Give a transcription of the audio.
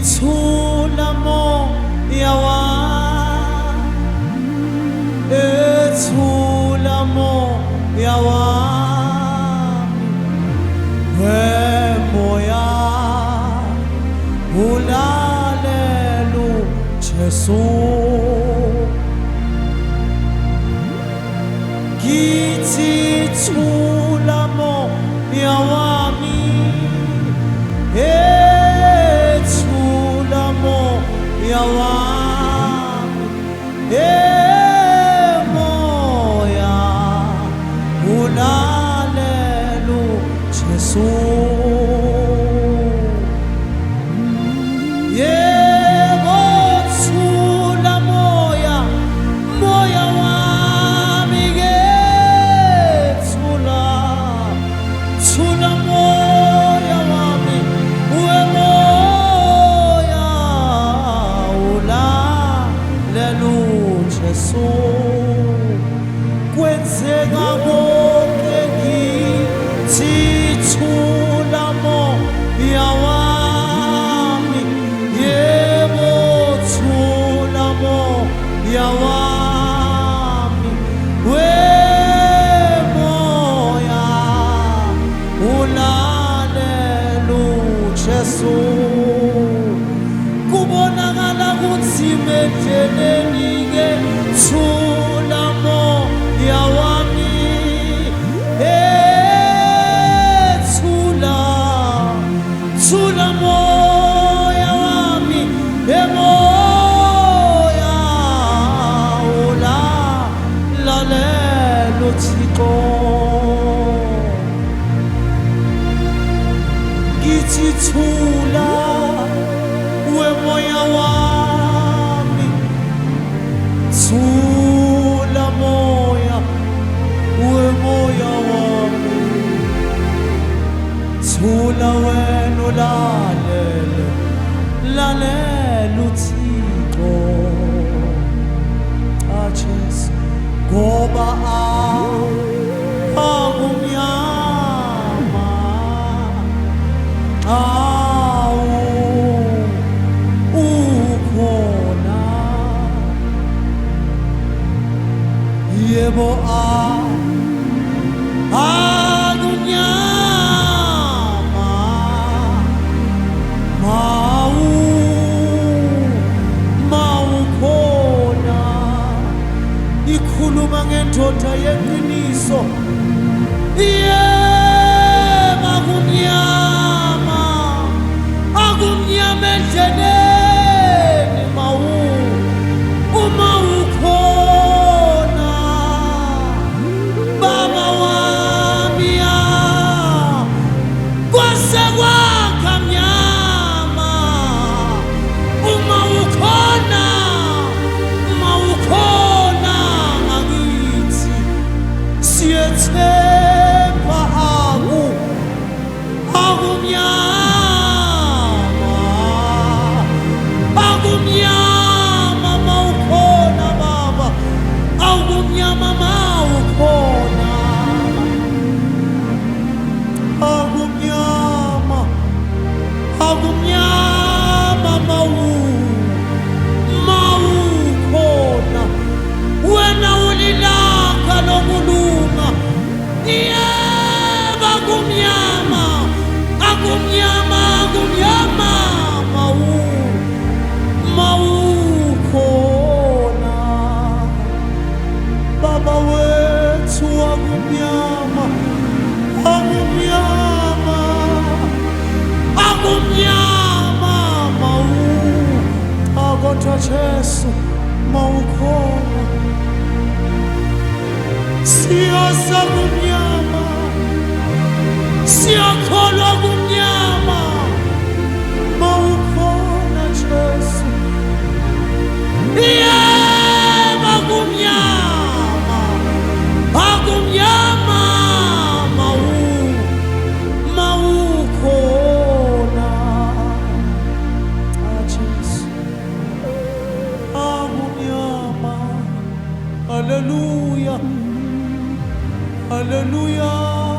ethula moya wami, ethula moya wami, moya ulalela uJesu. Ngithi thula moya wami, ethula moya wami, moya ulalela uJesu. Yebo thula moya wami ke, thula moya wami, moya ulalela uJesu. Kwenzeka konke ngithi thula moya wami, yebo thula moya wami, moya ulalela uJesu. Kubonakala ukuthi medleleni ke thula moya wami, thula moya wami, moya ulalela uThixo. Ngithi thula moya wami, thula moya, moya wami, thula wena ulalela uThixo. Jesu, ngoba akumnyama ukhona, yebo akumnyama mawukhona. Ikhuluma ngendoda yeqiniso, yebo akumnyama endleleni uma ukhona. Baba wami kwase kwakha mnyama uma ukhona ngakithi siyethemba akumnyama mawukhona Baba, akumnyama mawukhona, akumnyama mawukhona. Wena ulilanga lokulunga, yebo akumnyama mawukhona. Baba wethu akumnyama kodwa Jesu mawukhona. Siyosa kumnyama, siyakholwa kumnyama mawukhona Jesu. Yebo akumnyama mawukhona. Jesu akumnyama. Hallelujah, hallelujah.